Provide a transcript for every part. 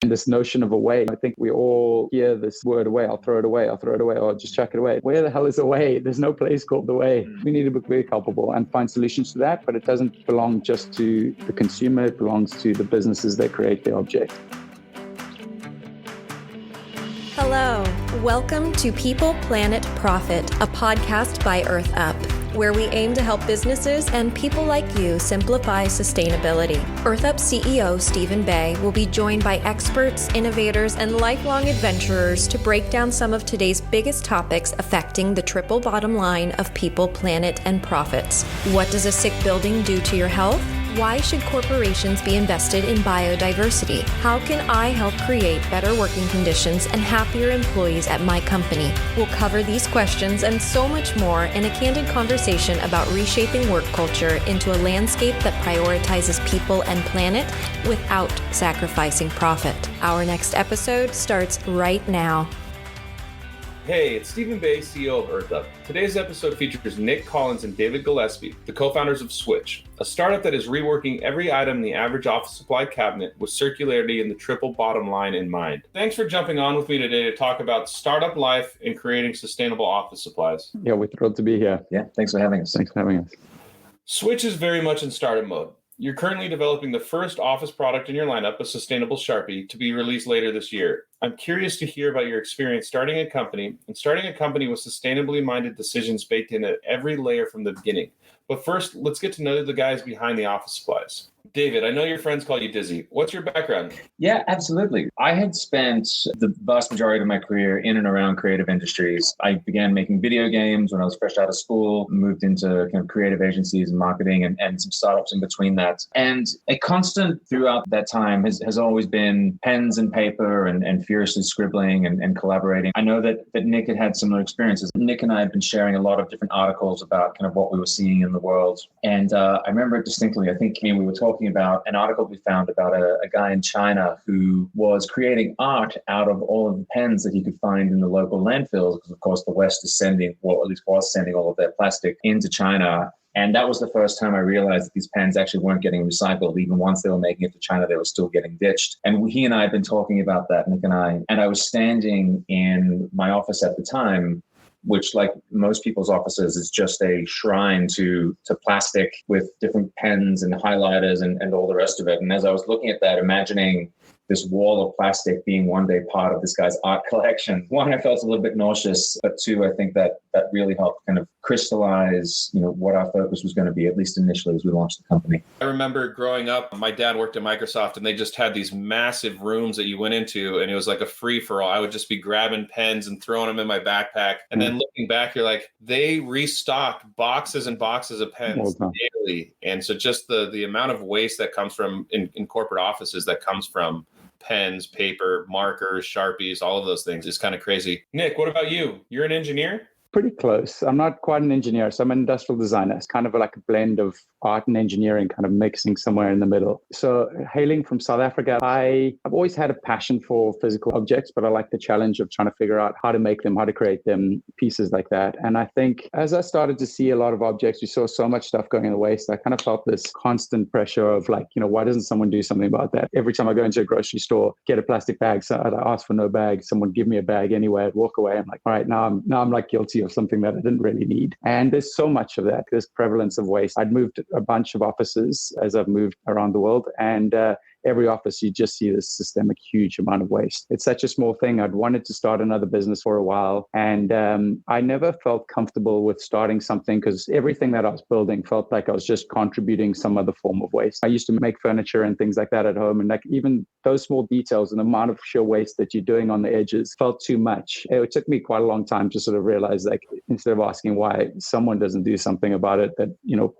And this notion of away, I think we all hear this word away. I'll throw it away, or just chuck it away. Where the hell is away? There's no place called away. We need to be very culpable and find solutions to that, but it doesn't belong just to the consumer. It belongs to the businesses that create the object. Hello, welcome to People, Planet, Profit, a podcast by EarthUP, where we aim to help businesses and people like you simplify sustainability. EarthUP CEO Stephen Bay will be joined by experts, innovators, and lifelong adventurers to break down some of today's biggest topics affecting the triple bottom line of people, planet, and profits. What does a sick building do to your health? Why should corporations be invested in biodiversity? How can I help create better working conditions and happier employees at my company? We'll cover these questions and so much more in a candid conversation about reshaping work culture into a landscape that prioritizes people and planet without sacrificing profit. Our next episode starts right now. Hey, it's Stephen Bay, CEO of EarthUP. Today's episode features Nic Collins and David Gillespie, the co-founders of Switch, a startup that is reworking every item in the average office supply cabinet with circularity and the triple bottom line in mind. Thanks for jumping on with me today to talk about startup life and creating sustainable office supplies. Yeah, we're thrilled to be here. Yeah, thanks for having us. Switch is very much in startup mode. You're currently developing the first office product in your lineup, a sustainable Sharpie, to be released later this year. I'm curious to hear about your experience starting a company with sustainably minded decisions baked in at every layer from the beginning. But first, let's get to know the guys behind the office supplies. David, I know your friends call you Dizzy. What's your background? Yeah, absolutely. I had spent the vast majority of my career in and around creative industries. I began making video games when I was fresh out of school, moved into kind of creative agencies and marketing and some startups in between that. And a constant throughout that time has always been pens and paper and furiously scribbling and collaborating. I know that Nic had similar experiences. Nic and I had been sharing a lot of different articles about kind of what we were seeing in the world. And I remember it distinctly. I think we were talking about an article we found about a guy in China who was creating art out of all of the pens that he could find in the local landfills, because of course the West is sending, or at least was sending, all of their plastic into China. And that was the first time I realized that these pens actually weren't getting recycled. Even once they were making it to China, they were still getting ditched. And he and I had been talking about that, Nic and I was standing in my office at the time, which, like most people's offices, is just a shrine to plastic with different pens and highlighters and all the rest of it. And as I was looking at that, imagining this wall of plastic being one day part of this guy's art collection, one, I felt a little bit nauseous, but two, I think that really helped kind of crystallize, what our focus was going to be, at least initially as we launched the company. I remember growing up, my dad worked at Microsoft and they just had these massive rooms that you went into and it was like a free-for-all. I would just be grabbing pens and throwing them in my backpack. And then looking back, you're like, they restock boxes and boxes of pens daily. And so just the amount of waste that comes from in corporate offices that comes from pens, paper, markers, Sharpies, all of those things is kind of crazy. Nic, what about you? You're an engineer? Pretty close. I'm not quite an engineer, so I'm an industrial designer. It's kind of like a blend of art and engineering, kind of mixing somewhere in the middle. So hailing from South Africa, I've always had a passion for physical objects, but I like the challenge of trying to figure out how to make them, how to create them, pieces like that. And I think as I started to see a lot of objects, we saw so much stuff going in the waste. I kind of felt this constant pressure of like, why doesn't someone do something about that? Every time I go into a grocery store, get a plastic bag, so I'd ask for no bag, someone give me a bag anyway, I'd walk away. I'm like, all right, now I'm like guilty of something that I didn't really need. And there's so much of that, this prevalence of waste. I'd moved a bunch of offices as I've moved around the world. And every office, you just see this systemic, huge amount of waste. It's such a small thing. I'd wanted to start another business for a while. And I never felt comfortable with starting something because everything that I was building felt like I was just contributing some other form of waste. I used to make furniture and things like that at home. And like even those small details and the amount of sheer waste that you're doing on the edges felt too much. It took me quite a long time to sort of realize, like, instead of asking why someone doesn't do something about it, that,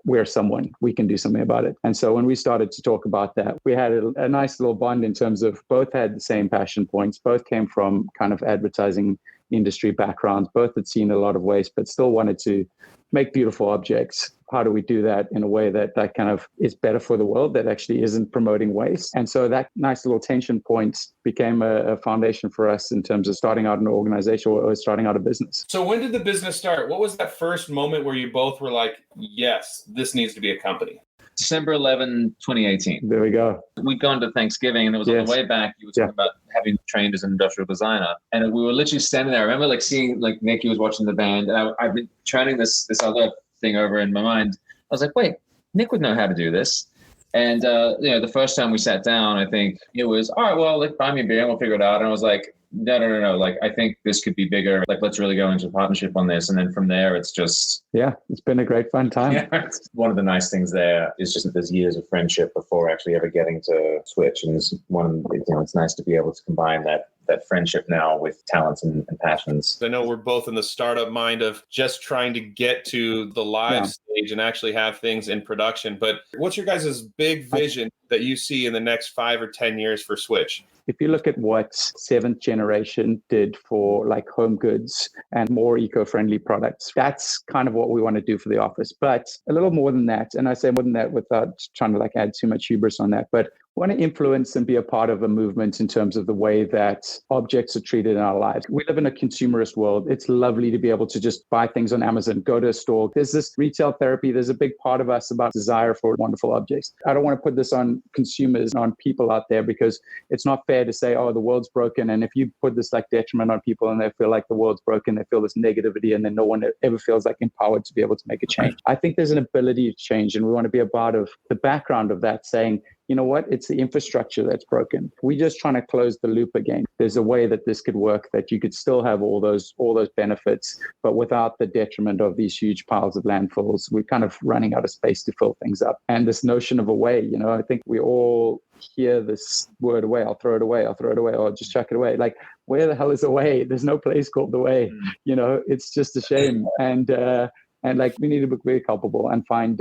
we're someone, we can do something about it. And so when we started to talk about that, we had a nice little bond in terms of both had the same passion points, both came from kind of advertising industry backgrounds, both had seen a lot of waste, but still wanted to make beautiful objects. How do we do that in a way that kind of is better for the world, that actually isn't promoting waste? And so that nice little tension point became a foundation for us in terms of starting out an organization or starting out a business. So when did the business start? What was that first moment where you both were like, yes, this needs to be a company? December 11, 2018. There we go. We'd gone to Thanksgiving, and it was on the way back. You were talking about having trained as an industrial designer, and we were literally standing there. I remember seeing Nick, he was watching the band, and I've been training this other thing over in my mind. I was like, wait, Nick would know how to do this. And the first time we sat down, I think it was, all right, well, buy me a beer and we'll figure it out. And I was like, no. I think this could be bigger. Let's really go into a partnership on this. And then from there, it's just... Yeah, it's been a great fun time. Yeah. One of the nice things there is just that there's years of friendship before actually ever getting to switch. And it's nice to be able to combine that friendship now with talents and passions. I know we're both in the startup mind of just trying to get to the live stage and actually have things in production. But what's your guys' big vision that you see in the next 5 or 10 years for Switch? If you look at what seventh generation did for home goods and more eco-friendly products, that's kind of what we want to do for the office. But a little more than that, and I say more than that without trying to add too much hubris on that, but want to influence and be a part of a movement in terms of the way that objects are treated in our lives. We live in a consumerist world. It's lovely to be able to just buy things on Amazon, go to a store. There's this retail therapy. There's a big part of us about desire for wonderful objects. I don't want to put this on consumers and on people out there because it's not fair to say, oh, the world's broken. And if you put this detriment on people and they feel like the world's broken, they feel this negativity, and then no one ever feels empowered to be able to make a change. I think there's an ability to change, and we want to be a part of the background of that, saying, you know what? It's the infrastructure that's broken. We're just trying to close the loop again. There's a way that this could work, that you could still have all those benefits, but without the detriment of these huge piles of landfills. We're kind of running out of space to fill things up. And this notion of away, I think we all hear this word away. I'll throw it away. Or I'll just chuck it away. Where the hell is away? There's no place called away. It's just a shame. And we need to be very culpable and find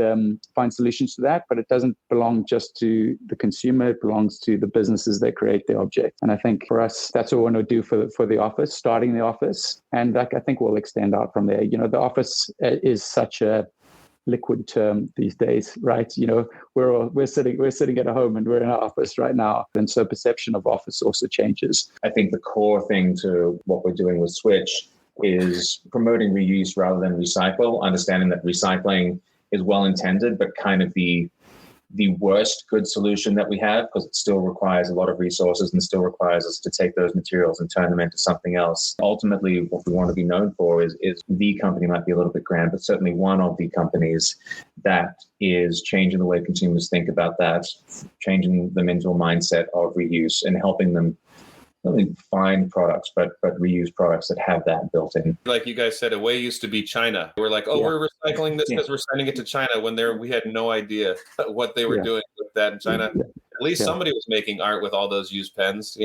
solutions to that. But it doesn't belong just to the consumer. It belongs to the businesses that create the object. And I think for us, that's what we want to do for the office, starting the office. And I think we'll extend out from there. The office is such a liquid term these days, right? We're sitting at home and we're in our office right now. And so perception of office also changes. I think the core thing to what we're doing with Switch is promoting reuse rather than recycle, understanding that recycling is well intended, but kind of the worst good solution that we have, because it still requires a lot of resources and still requires us to take those materials and turn them into something else. Ultimately, what we want to be known for is the company, might be a little bit grand, but certainly one of the companies that is changing the way consumers think about that, changing them into a mindset of reuse and helping them not only find products, but reuse products that have that built in. Like you guys said, away used to be China. We're we're recycling this because we're sending it to China, when we had no idea what they were doing with that in China. At least somebody was making art with all those used pens.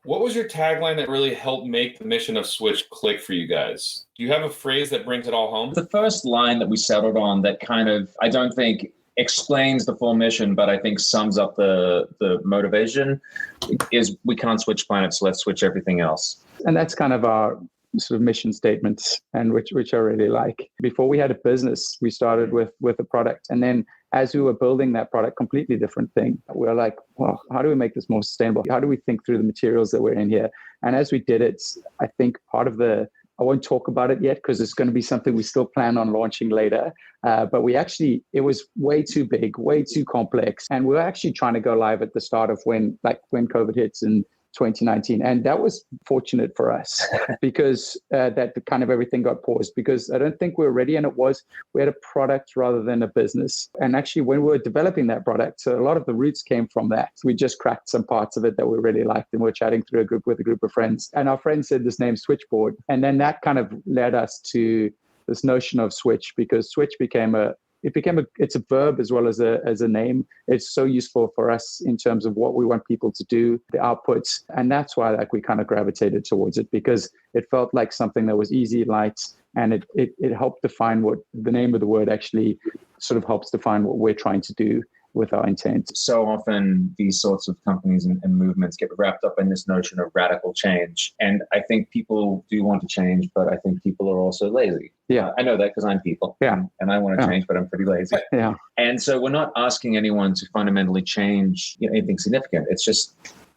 What was your tagline that really helped make the mission of Switch click for you guys? Do you have a phrase that brings it all home? The first line that we settled on that kind of, I don't think explains the full mission, but I think sums up the motivation, is we can't switch planets, so let's switch everything else. And that's kind of our sort of mission statements, and which I really like. Before we had a business, we started with a product. And then as we were building that product, completely different thing. We were like, well, how do we make this more sustainable? How do we think through the materials that we're in here? And as we did it, I think part of I won't talk about it yet because it's going to be something we still plan on launching later. But it was way too big, way too complex. And we were actually trying to go live at the start of when COVID hits in 2019. And that was fortunate for us because that kind of everything got paused, because I don't think we were ready. And we had a product rather than a business. And actually when we were developing that product, so a lot of the roots came from that. We just cracked some parts of it that we really liked, and we're chatting through with a group of friends. And our friend said this name Switchboard. And then that kind of led us to this notion of Switch, because Switch it's a verb as well as a name. It's so useful for us in terms of what we want people to do, the outputs. And that's why we kind of gravitated towards it, because it felt like something that was easy, light, and it helped define what the name of the word actually sort of helps define what we're trying to do with our intent. So often these sorts of companies and movements get wrapped up in this notion of radical change. And I think people do want to change, but I think people are also lazy. Yeah. I know that because I'm people. Yeah. And I want to change, but I'm pretty lazy. Yeah. And so we're not asking anyone to fundamentally change anything significant. It's just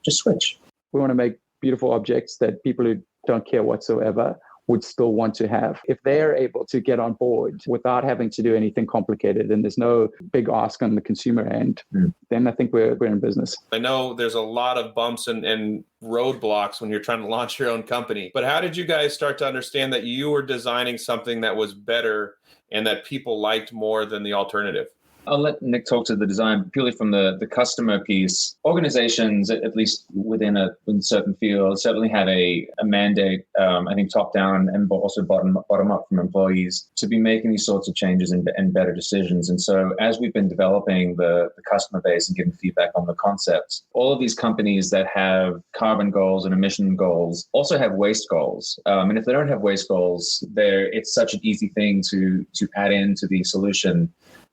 switch. We want to make beautiful objects that people who don't care whatsoever would still want to have. If they're able to get on board without having to do anything complicated and there's no big ask on the consumer end, then I think we're in business. I know there's a lot of bumps and roadblocks when you're trying to launch your own company, but how did you guys start to understand that you were designing something that was better and that people liked more than the alternative? I'll let Nic talk to the design purely from the customer piece. Organizations, at least within certain fields, certainly have a mandate, I think top down and also bottom up from employees to be making these sorts of changes and better decisions. And so as we've been developing the customer base and giving feedback on the concepts, all of these companies that have carbon goals and emission goals also have waste goals. And if they don't have waste goals, it's such an easy thing to add into the solution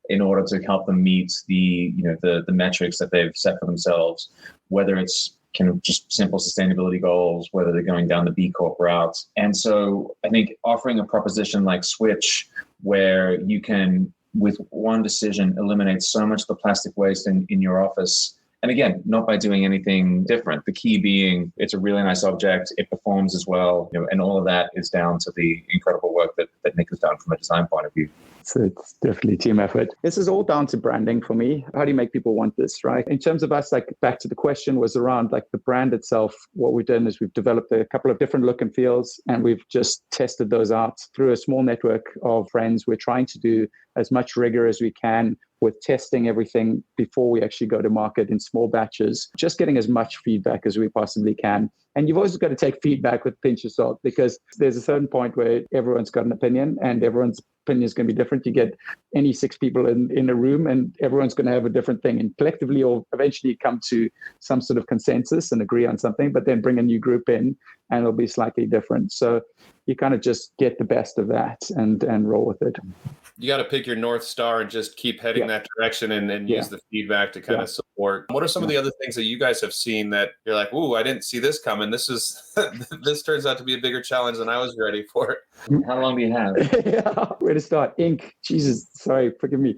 in order to help them meet the metrics that they've set for themselves, whether it's kind of just simple sustainability goals, whether they're going down the B Corp route. And so I think offering a proposition like Switch, where you can, with one decision, eliminate so much of the plastic waste in your office. And again, not by doing anything different. The key being it's a really nice object, it performs as well, and all of that is down to the incredible work that Nic has done from a design point of view. So it's definitely team effort. This is all down to branding for me. How do you make people want this, right? In terms of us, like back to the question was around like the brand itself. What we've done is we've developed a couple of different look and feels, and we've just tested those out through a small network of friends. We're trying to do as much rigor as we can with testing everything before we actually go to market in small batches, just getting as much feedback as we possibly can. And you've always got to take feedback with a pinch of salt, because there's a certain point where everyone's got an opinion and everyone's opinion is going to be different. You get any 6 people in a room and everyone's going to have a different thing, and collectively or eventually come to some sort of consensus and agree on something, but then bring a new group in and it'll be slightly different. So you kind of just get the best of that and roll with it. You got to pick your North Star and just keep heading that direction and use the feedback to kind of support. What are some of the other things that you guys have seen that you're like, ooh, I didn't see this coming. This turns out to be a bigger challenge than I was ready for. How long do you have? Where to start? Ink. Jesus, sorry, forgive me.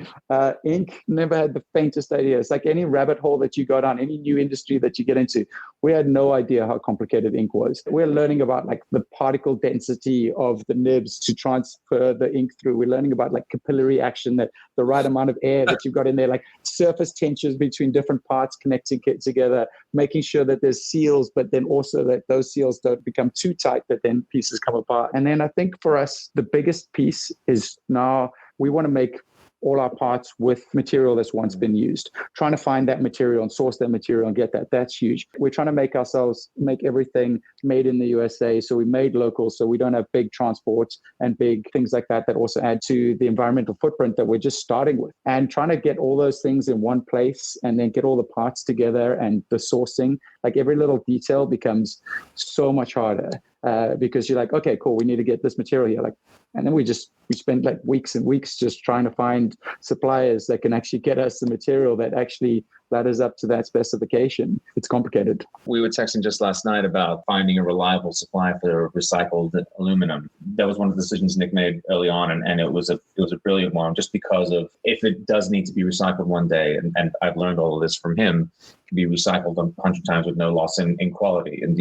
Ink, never had the faintest idea. It's like any rabbit hole that you go down, any new industry that you get into. We had no idea how complicated ink was. We're learning about like the particle density of the nibs to transfer the ink through. We're learning about like capillary action, that the right amount of air that you've got in there, like surface tensions between different parts connecting it together, making sure that there's seals, but then also that those seals don't become too tight that then pieces come apart. And then I think for us, the biggest piece is now we want to make all our parts with material that's once been used. Trying to find that material and source that material and get that. That's huge. We're trying to make everything made in the USA. So we made local, so we don't have big transports and big things like that also add to the environmental footprint that we're just starting with. And trying to get all those things in one place and then get all the parts together and the sourcing, like every little detail becomes so much harder. Because you're like, okay, cool, we need to get this material here. And then we spend like weeks and weeks just trying to find suppliers that can actually get us the material that actually ladders up to that specification. It's complicated. We were texting just last night about finding a reliable supply for recycled aluminum. That was one of the decisions Nic made early on, and it was a brilliant one, just because of if it does need to be recycled one day, and I've learned all of this from him, it can be recycled 100 times with no loss in quality. And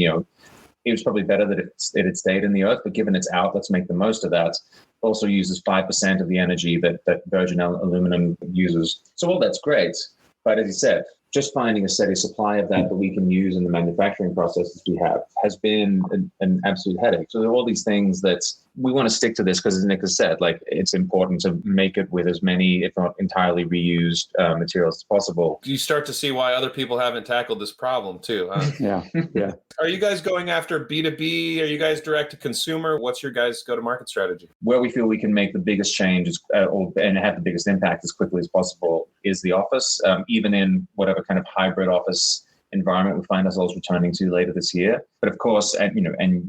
it was probably better that it had stayed in the earth, but given it's out, let's make the most of that. Also uses 5% of the energy that virgin aluminum uses. So all that's great. But as you said, just finding a steady supply of that we can use in the manufacturing processes we have has been an absolute headache. So there are all these things that we want to stick to this because, as Nic has said, like it's important to make it with as many, if not entirely reused materials as possible. You start to see why other people haven't tackled this problem too, huh? Yeah. Are you guys going after B2B? Are you guys direct to consumer? What's your guys' go-to-market strategy? Where we feel we can make the biggest change and have the biggest impact as quickly as possible is the office, even in whatever kind of hybrid office environment we find ourselves returning to later this year. But of course, and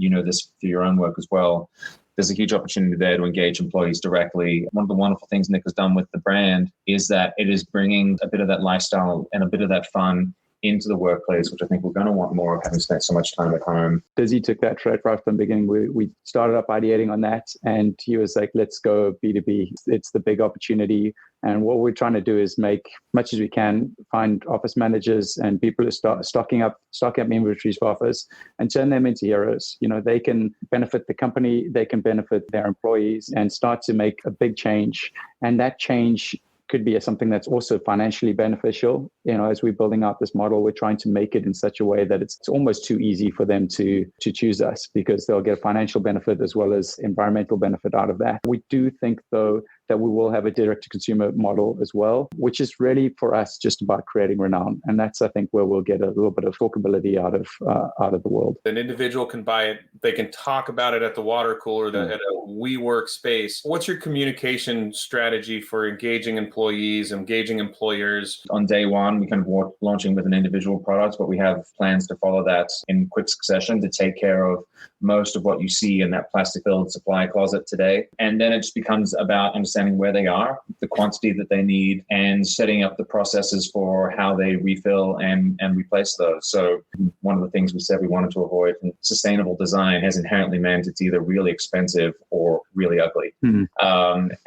you know this through your own work as well, there's a huge opportunity there to engage employees directly. One of the wonderful things Nic has done with the brand is that it is bringing a bit of that lifestyle and a bit of that fun into the workplace, which I think we're going to want more of, having spent so much time at home. Dizzy took that right from the beginning. We started up ideating on that, and he was like, let's go B2B. It's the big opportunity. And what we're trying to do is make much as we can, find office managers and people who start stocking up inventories for office and turn them into heroes. They can benefit the company, they can benefit their employees, and start to make a big change. And that change could be something that's also financially beneficial. As we're building out this model, we're trying to make it in such a way that it's almost too easy for them to choose us, because they'll get a financial benefit as well as environmental benefit out of that. We do think, though, that we will have a direct-to-consumer model as well, which is really for us just about creating renown. And that's, I think, where we'll get a little bit of talkability out of the world. An individual can buy it. They can talk about it at the water cooler, at a WeWork space. What's your communication strategy for engaging employees, engaging employers? On day one, we kind of launching with an individual product, but we have plans to follow that in quick succession to take care of most of what you see in that plastic-filled supply closet today. And then it just becomes about understanding where they are, the quantity that they need, and setting up the processes for how they refill and replace those. So one of the things we said we wanted to avoid, sustainable design has inherently meant it's either really expensive or really ugly. And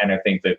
I think that,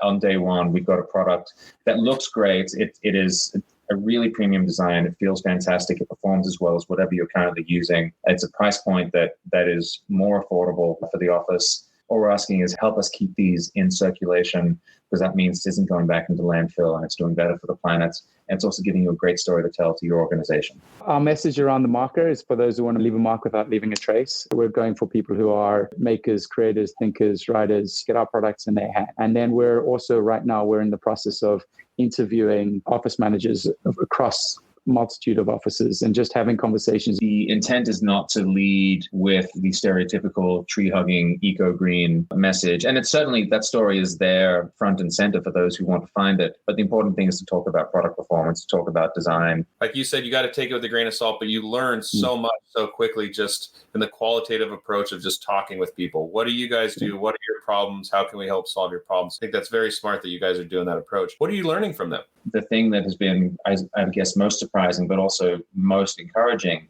on day one, we've got a product that looks great. It is a really premium design. It feels fantastic. It performs as well as whatever you're currently using. It's a price point that is more affordable for the office. All we're asking is help us keep these in circulation, because that means it isn't going back into landfill, and it's doing better for the planet. And it's also giving you a great story to tell to your organization. Our message around the marker is for those who want to leave a mark without leaving a trace. We're going for people who are makers, creators, thinkers, writers, get our products in their hand. And then we're also, right now, we're in the process of interviewing office managers across multitude of offices and just having conversations. The intent is not to lead with the stereotypical tree-hugging, eco-green message. And it's certainly, that story is there front and center for those who want to find it. But the important thing is to talk about product performance, to talk about design. Like you said, you got to take it with a grain of salt, but you learn so much so quickly just in the qualitative approach of just talking with people. What do you guys do? What are your problems? How can we help solve your problems? I think that's very smart that you guys are doing that approach. What are you learning from them? The thing that has been, I guess, most surprising, but also most encouraging,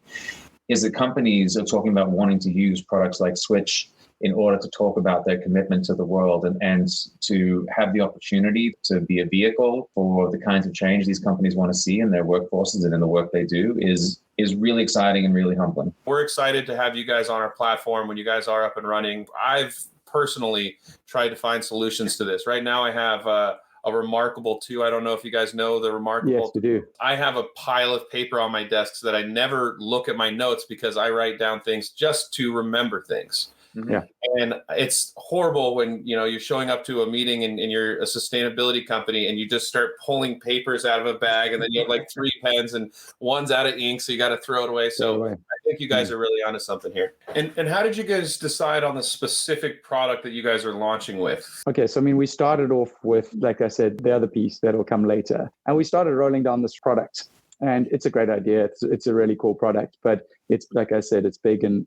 is that companies are talking about wanting to use products like Switch in order to talk about their commitment to the world and to have the opportunity to be a vehicle for the kinds of change these companies want to see in their workforces and in the work they do is really exciting and really humbling. We're excited to have you guys on our platform when you guys are up and running. I've personally tried to find solutions to this. Right now I have a Remarkable 2. I don't know if you guys know the Remarkable. Yes, we do. I have a pile of paper on my desk so that I never look at my notes because I write down things just to remember things. Yeah. And it's horrible when, you're showing up to a meeting and you're a sustainability company and you just start pulling papers out of a bag and then you have like 3 pens and one's out of ink, so you got to throw it away. So I think you guys are really onto something here. And how did you guys decide on the specific product that you guys are launching with? Okay, so we started off with, like I said, the other piece that'll come later. And we started rolling down this product. And it's a great idea. It's a really cool product, but it's, like I said, it's big and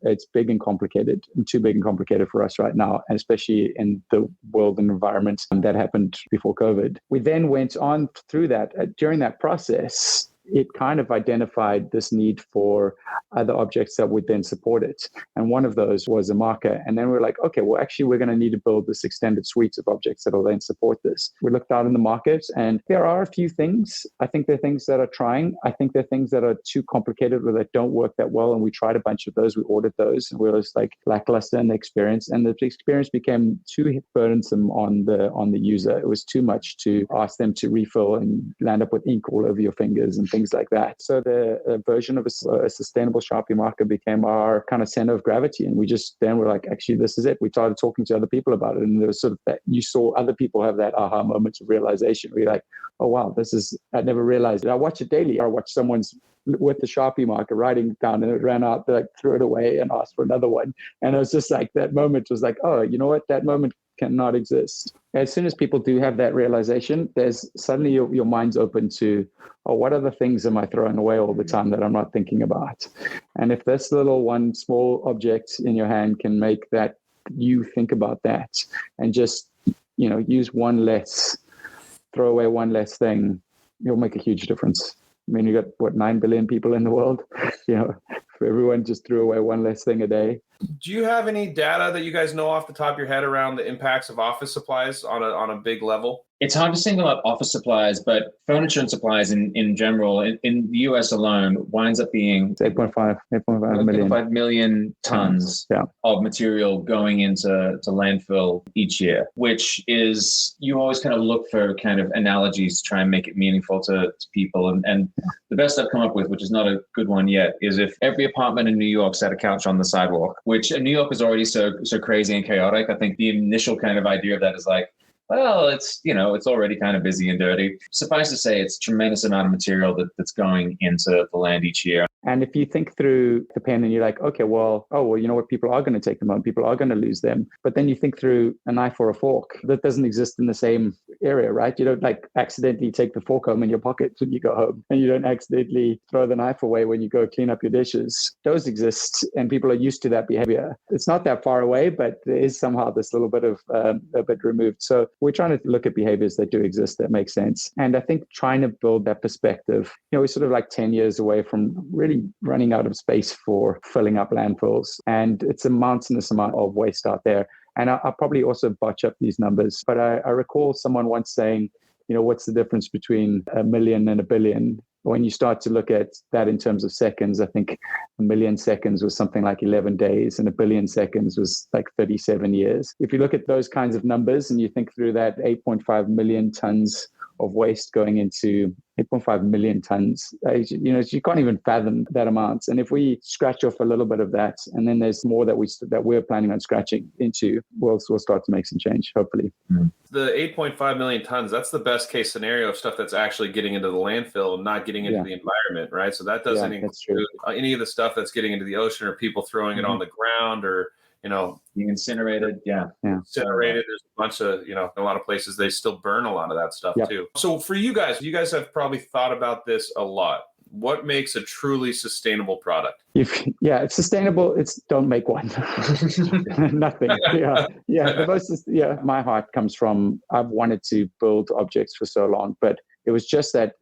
complicated, and too big and complicated for us right now, and especially in the world and environment that happened before COVID. We then went on through that. During that process, it kind of identified this need for other objects that would then support it. And one of those was a marker. And then we're like, okay, well, actually, we're going to need to build this extended suite of objects that will then support this. We looked out in the market, and there are a few things. I think there are things that are trying. I think there are things that are too complicated or that don't work that well. And we tried a bunch of those. We ordered those, and we were just like lackluster in the experience. And the experience became too burdensome on the user. It was too much to ask them to refill and land up with ink all over your fingers and things like that. So the version of a sustainable Sharpie marker became our kind of center of gravity. And we just then were like, actually, this is it. We started talking to other people about it. And there was sort of that, you saw other people have that aha moment of realization. We're like, oh, wow, I never realized it. I watch it daily. I watch someone's with the Sharpie marker writing down, and it ran out, they threw it away and asked for another one. And it was just like, that moment was like, oh, you know what? That moment cannot exist. As soon as people do have that realization, there's suddenly your mind's open to, oh, what other things am I throwing away all the time that I'm not thinking about? And if this little one small object in your hand can make that you think about that and just, use one less, throw away one less thing, it'll make a huge difference. I mean, you got what, 9 billion people in the world, if everyone just threw away one less thing a day. Do you have any data that you guys know off the top of your head around the impacts of office supplies on a big level? It's hard to single out office supplies, but furniture and supplies in general, in the US alone, winds up being 8.5 million tons of material going into landfill each year, which is, you always kind of look for kind of analogies to try and make it meaningful to people. And the best I've come up with, which is not a good one yet, is if every apartment in New York set a couch on the sidewalk, which in New York is already so crazy and chaotic. I think the initial kind of idea of that is like, well, it's already kind of busy and dirty. Suffice to say, it's a tremendous amount of material that's going into the land each year. And if you think through the pen and you're like, okay, well, you know what? People are going to take them home. People are going to lose them. But then you think through a knife or a fork that doesn't exist in the same area, right? You don't like accidentally take the fork home in your pocket when you go home, and you don't accidentally throw the knife away when you go clean up your dishes. Those exist, and people are used to that behavior. It's not that far away, but there is somehow this little bit of a bit removed. So we're trying to look at behaviors that do exist that make sense. And I think trying to build that perspective, we're sort of like 10 years away from really running out of space for filling up landfills. And it's a mountainous amount of waste out there. And I'll probably also botch up these numbers, but I recall someone once saying, what's the difference between 1 million and 1 billion? When you start to look at that in terms of seconds, I think 1 million seconds was something like 11 days and 1 billion seconds was like 37 years. If you look at those kinds of numbers and you think through that, 8.5 million tons of waste going into 8.5 million tons, you can't even fathom that amount. And if we scratch off a little bit of that, and then there's more that we're planning on scratching into, we'll start to make some change, hopefully. The 8.5 million tons, that's the best case scenario of stuff that's actually getting into the landfill and not getting into the environment, right? So that doesn't include any of the stuff that's getting into the ocean or people throwing it on the ground or being incinerated. Incinerated. There's a bunch of, a lot of places they still burn a lot of that stuff too. So for you guys have probably thought about this a lot. What makes a truly sustainable product? It's sustainable. Don't make one. Nothing. The most. My heart comes from, I've wanted to build objects for so long, but it was just that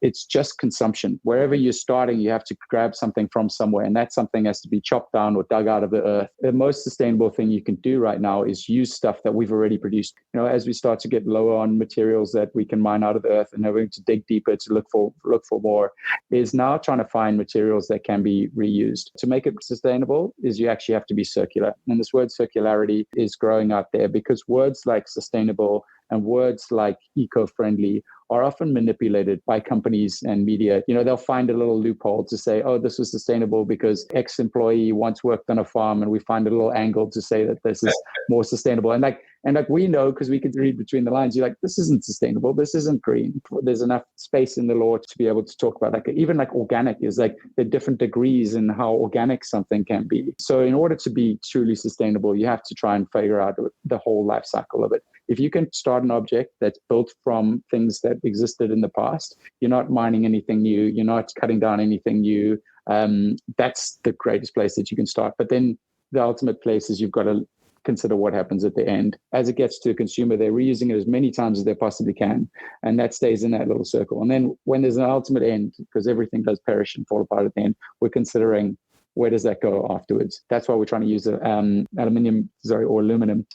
it's just consumption. Wherever you're starting, you have to grab something from somewhere, and that something has to be chopped down or dug out of the earth. The most sustainable thing you can do right now is use stuff that we've already produced. As we start to get lower on materials that we can mine out of the earth and having to dig deeper to look for more, is now trying to find materials that can be reused. To make it sustainable is you actually have to be circular. And this word circularity is growing out there because words like sustainable and words like eco-friendly are often manipulated by companies and media. They'll find a little loophole to say, oh, this was sustainable because X employee once worked on a farm, and we find a little angle to say that this is more sustainable. And we know, because we could read between the lines, you're like, this isn't sustainable, this isn't green. There's enough space in the law to be able to talk about even organic is there are different degrees in how organic something can be. So in order to be truly sustainable, you have to try and figure out the whole life cycle of it. If you can start an object that's built from things that existed in the past, you're not mining anything new, you're not cutting down anything new. That's the greatest place that you can start. But then the ultimate place is you've got to consider what happens at the end. As it gets to a consumer, they're reusing it as many times as they possibly can. And that stays in that little circle. And then when there's an ultimate end, because everything does perish and fall apart at the end, we're considering, where does that go afterwards? That's why we're trying to use aluminum.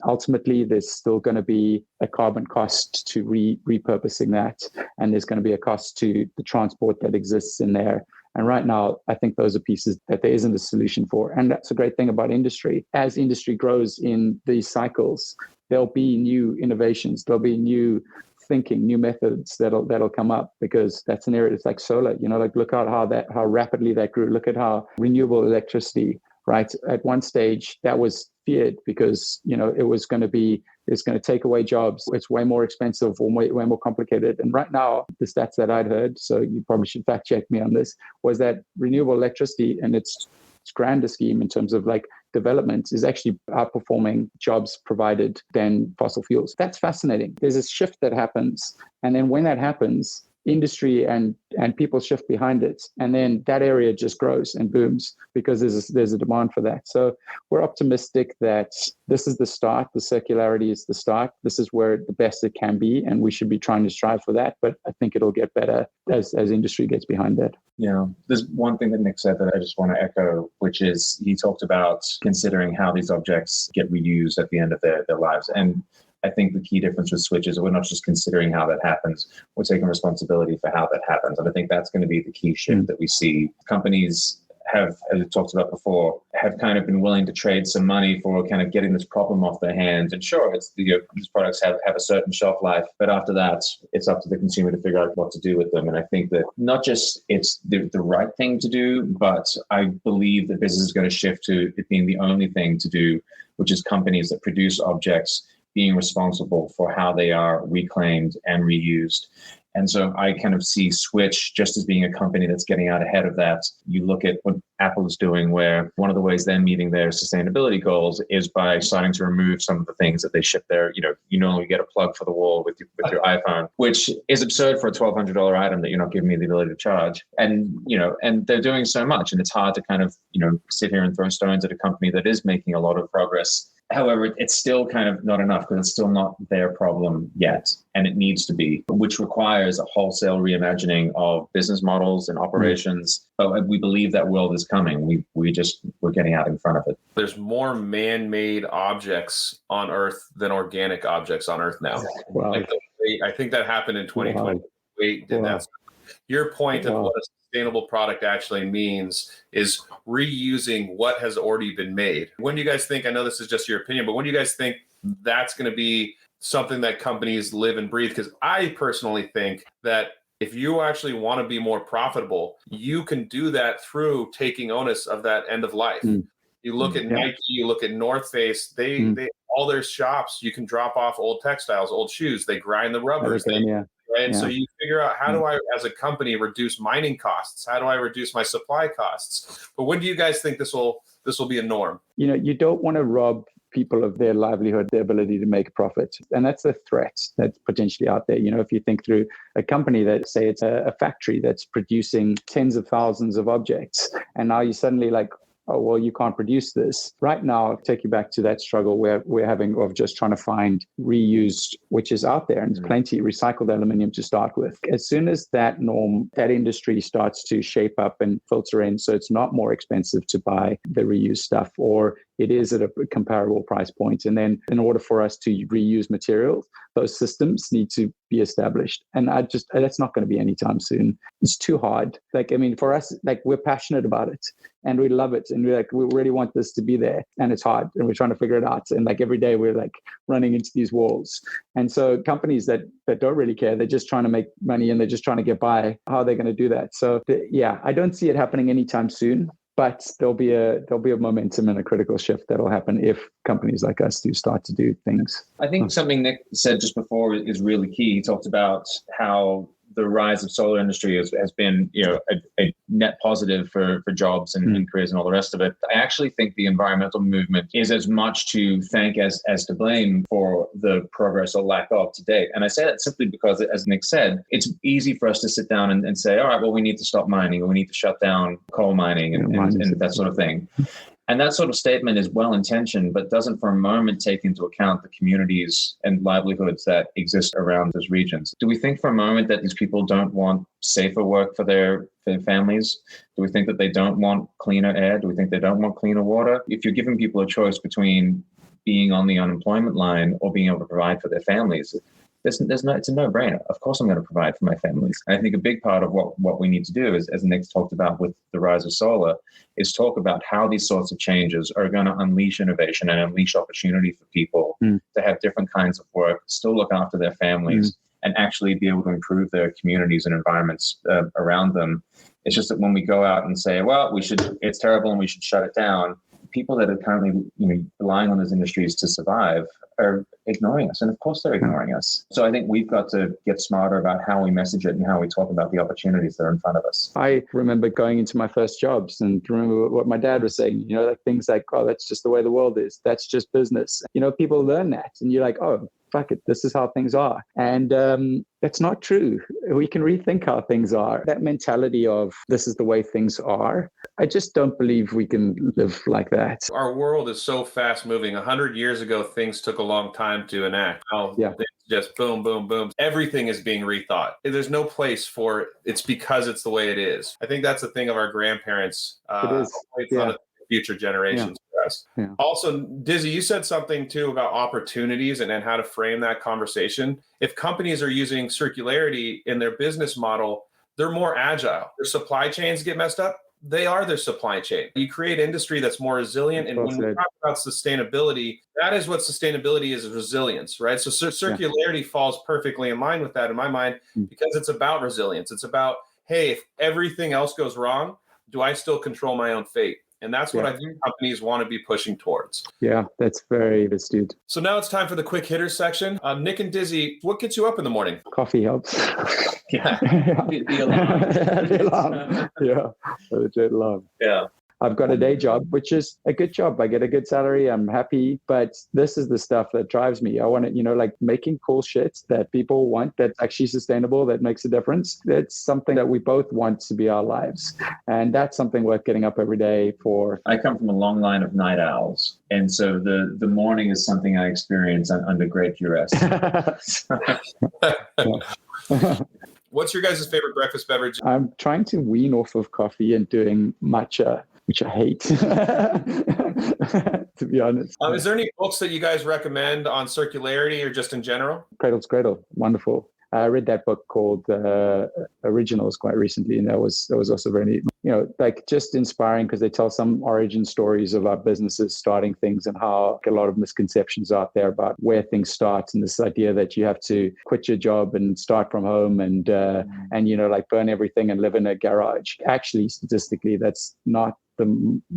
Ultimately, there's still going to be a carbon cost to repurposing that. And there's going to be a cost to the transport that exists in there. And right now, I think those are pieces that there isn't a solution for. And that's a great thing about industry. As industry grows in these cycles, there'll be new innovations. There'll be new thinking, new methods that'll come up, because that's an area. It's like solar, look at how rapidly that grew. Look at how renewable electricity, right? At one stage that was feared because, it's going to take away jobs. It's way more expensive or way more complicated. And right now, the stats that I'd heard, so you probably should fact check me on this, was that renewable electricity and its grander scheme in terms of development is actually outperforming jobs provided than fossil fuels. That's fascinating. There's a shift that happens. And then when that happens, industry and people shift behind it, and then that area just grows and booms because there's a demand for that. So we're optimistic that this is the start. The circularity is the start. This is where the best it can be, and we should be trying to strive for that. But I think it'll get better as industry gets behind that. Yeah, there's one thing that Nic said that I just want to echo, which is he talked about considering how these objects get reused at the end of their lives. And I think the key difference with Switch is we're not just considering how that happens, we're taking responsibility for how that happens. And I think that's going to be the key shift that we see. Companies have, as we talked about before, have kind of been willing to trade some money for kind of getting this problem off their hands. And sure, it's these products have a certain shelf life, but after that, it's up to the consumer to figure out what to do with them. And I think that not just it's the right thing to do, but I believe that business is going to shift to it being the only thing to do, which is companies that produce objects being responsible for how they are reclaimed and reused. And so I kind of see Switch just as being a company that's getting out ahead of that. You look at what Apple is doing, where one of the ways they're meeting their sustainability goals is by starting to remove some of the things that they ship there. You normally get a plug for the wall with your iPhone, which is absurd for a $1,200 item that you're not giving me the ability to charge. And, and they're doing so much, and it's hard to kind of, sit here and throw stones at a company that is making a lot of progress. However, it's still kind of not enough because it's still not their problem yet, and it needs to be, which requires a wholesale reimagining of business models and operations. But we believe that world is coming. We're getting out in front of it. There's more man-made objects on Earth than organic objects on Earth now. Wow. I think that happened in 2020. Wow. Your point of what a sustainable product actually means is reusing what has already been made. When do you guys think, I know this is just your opinion, but when do you guys think that's going to be something that companies live and breathe? Because I personally think that if you actually want to be more profitable, you can do that through taking onus of that end of life. You look at Nike, you look at North Face, they all their shops, you can drop off old textiles, old shoes, they grind the rubbers. And so you figure out, how do I, as a company, reduce mining costs? How do I reduce my supply costs? But when do you guys think this will be a norm? You don't want to rob people of their livelihood, their ability to make a profit. And that's a threat that's potentially out there. If you think through a company that, say it's a factory that's producing tens of thousands of objects, and now you suddenly like, oh, well, you can't produce this. Right now, I'll take you back to that struggle where we're having of just trying to find reused, which is out there, and there's plenty recycled aluminum to start with. As soon as that industry starts to shape up and filter in, so it's not more expensive to buy the reused stuff, or it is at a comparable price point. And then in order for us to reuse materials, those systems need to be established. And that's not going to be anytime soon. It's too hard. For us, we're passionate about it and we love it. And we really want this to be there, and it's hard and we're trying to figure it out. And every day we're running into these walls. And so companies that don't really care, they're just trying to make money and they're just trying to get by. How are they going to do that? So I don't see it happening anytime soon. But there'll be a momentum and a critical shift that'll happen if companies like us do start to do things. I think something Nic said just before is really key. He talked about how the rise of solar industry has been, a net positive for jobs and careers and all the rest of it. I actually think the environmental movement is as much to thank as to blame for the progress or lack of to date. And I say that simply because, as Nic said, it's easy for us to sit down and say, all right, well, we need to stop mining, or we need to shut down coal mining and that sort of thing. And that sort of statement is well-intentioned, but doesn't for a moment take into account the communities and livelihoods that exist around those regions. Do we think for a moment that these people don't want safer work for their families? Do we think that they don't want cleaner air? Do we think they don't want cleaner water? If you're giving people a choice between being on the unemployment line or being able to provide for their families, it's a no-brainer. Of course I'm going to provide for my families. And I think a big part of what we need to do is, as Nic talked about with the rise of solar, is talk about how these sorts of changes are going to unleash innovation and unleash opportunity for people to have different kinds of work, still look after their families, and actually be able to improve their communities and environments around them. It's just that when we go out and say, well, it's terrible and we should shut it down, people that are currently relying on those industries to survive are ignoring us. And of course they're ignoring us. So I think we've got to get smarter about how we message it and how we talk about the opportunities that are in front of us. I remember going into my first jobs and remember what my dad was saying, like things like, oh, that's just the way the world is. That's just business. People learn that and you're like, oh, fuck it, this is how things are. And that's not true. We can rethink how things are. That mentality of this is the way things are, I just don't believe we can live like that. Our world is so fast moving. 100 years ago, things took a long time to enact. Now, things just boom, boom, boom. Everything is being rethought. There's no place for it. It's because it's the way it is. I think that's the thing of our grandparents. It is. It's not a future generations for us. Yeah. Also, Dizzy, you said something too about opportunities and how to frame that conversation. If companies are using circularity in their business model, they're more agile. Their supply chains get messed up. They are their supply chain. You create industry that's more resilient. And when we talk about sustainability, that is what sustainability is resilience, right? So circularity falls perfectly in line with that in my mind, because it's about resilience. It's about, hey, if everything else goes wrong, do I still control my own fate? And that's what I think companies want to be pushing towards. Yeah, that's very astute. So now it's time for the quick hitters section. Nick and Dizzy, what gets you up in the morning? Coffee helps. The alarm. Legit alarm. Yeah. I've got a day job, which is a good job. I get a good salary. I'm happy, but this is the stuff that drives me. I want to, like making cool shit that people want, that's actually sustainable, that makes a difference. It's something that we both want to be our lives. And that's something worth getting up every day for. I come from a long line of night owls. And so the morning is something I experience under great duress. What's your guys' favorite breakfast beverage? I'm trying to wean off of coffee and doing matcha, which I hate, to be honest. Is there any books that you guys recommend on circularity or just in general? Cradle to Cradle, wonderful. I read that book called Originals quite recently, and that was also very neat. Like just inspiring, because they tell some origin stories of our businesses starting things and how a lot of misconceptions out there about where things start, and this idea that you have to quit your job and start from home and like burn everything and live in a garage. Actually, statistically, that's not the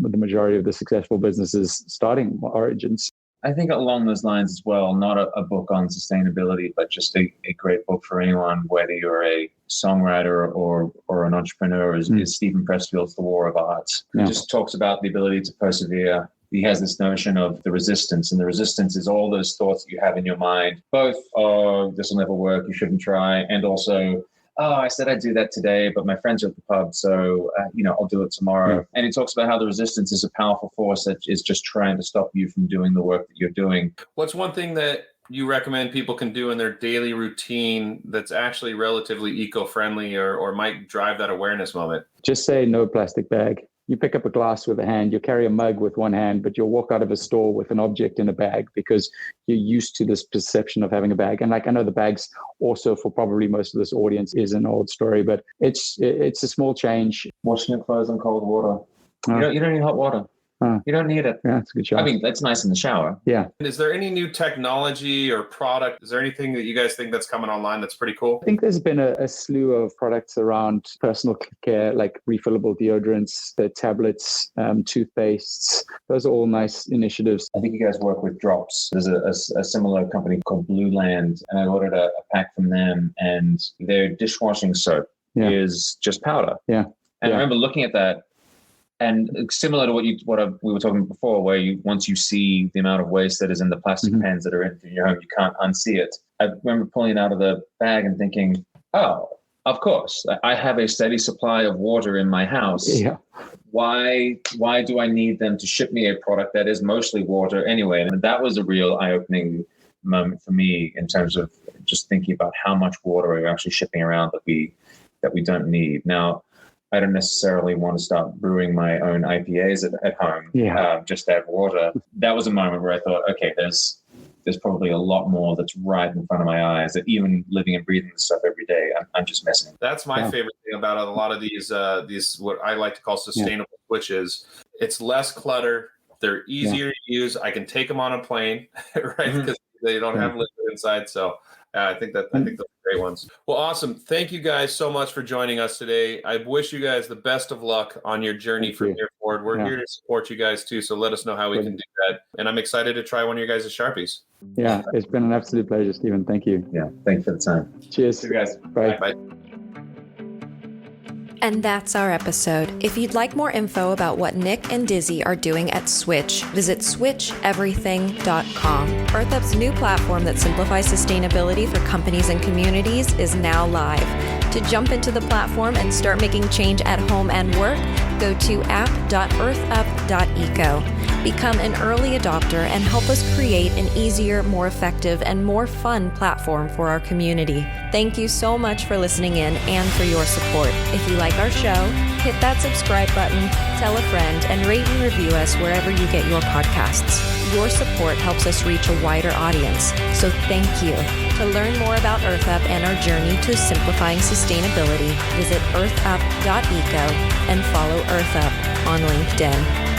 majority of the successful businesses starting origins. I think along those lines as well, not a book on sustainability, but just a great book for anyone, whether you're a songwriter or an entrepreneur, is Stephen Pressfield's The War of Art. He just talks about the ability to persevere. He has this notion of the resistance, and the resistance is all those thoughts that you have in your mind, both, oh, this will never work, you shouldn't try, and also, oh, I said I'd do that today, but my friends are at the pub, so, I'll do it tomorrow. Yeah. And he talks about how the resistance is a powerful force that is just trying to stop you from doing the work that you're doing. What's one thing that you recommend people can do in their daily routine that's actually relatively eco-friendly or might drive that awareness moment? Just say no plastic bag. You pick up a glass with a hand, you carry a mug with one hand, but you'll walk out of a store with an object in a bag because you're used to this perception of having a bag. And like, I know the bags also for probably most of this audience is an old story, but it's a small change. Washing your clothes in cold water. You don't need hot water. You don't need it. Yeah, that's a good shot. I mean, that's nice in the shower. Yeah. Is there any new technology or product? Is there anything that you guys think that's coming online that's pretty cool? I think there's been a slew of products around personal care, like refillable deodorants, the tablets, toothpastes. Those are all nice initiatives. I think you guys work with Drops. There's a similar company called Blue Land, and I ordered a pack from them, and their dishwashing soap is just powder. Yeah. And I remember looking at that, and similar to we were talking before, where once you see the amount of waste that is in the plastic pans that are in your home, you can't unsee it. I remember pulling it out of the bag and thinking, oh, of course, I have a steady supply of water in my house. Yeah. Why do I need them to ship me a product that is mostly water anyway? And that was a real eye-opening moment for me in terms of just thinking about how much water we're actually shipping around that we don't need. Now, I don't necessarily want to start brewing my own IPAs at home, just to have water. That was a moment where I thought, okay, there's probably a lot more that's right in front of my eyes, that even living and breathing this stuff every day, I'm just missing. That's my favorite thing about a lot of these what I like to call sustainable switches. It's less clutter. They're easier to use. I can take them on a plane, right? Because they don't have liquid inside. So I think those are great ones. Well, awesome. Thank you guys so much for joining us today. I wish you guys the best of luck on your journey from here forward. We're here to support you guys too. So let us know how we can do that. And I'm excited to try one of your guys' Sharpies. Yeah, it's been an absolute pleasure, Stephen. Thank you. Yeah, thanks for the time. Cheers. See you guys. Bye. Bye. And that's our episode. If you'd like more info about what Nic and Dizzy are doing at Switch, visit switcheverything.com. EarthUp's new platform that simplifies sustainability for companies and communities is now live. To jump into the platform and start making change at home and work, go to app.earthup.eco. Become an early adopter and help us create an easier, more effective, and more fun platform for our community. Thank you so much for listening in and for your support. If you like our show, hit that subscribe button, tell a friend, and rate and review us wherever you get your podcasts. Your support helps us reach a wider audience, so thank you. To learn more about EarthUp and our journey to simplifying sustainability, visit earthup.eco and follow EarthUp on LinkedIn.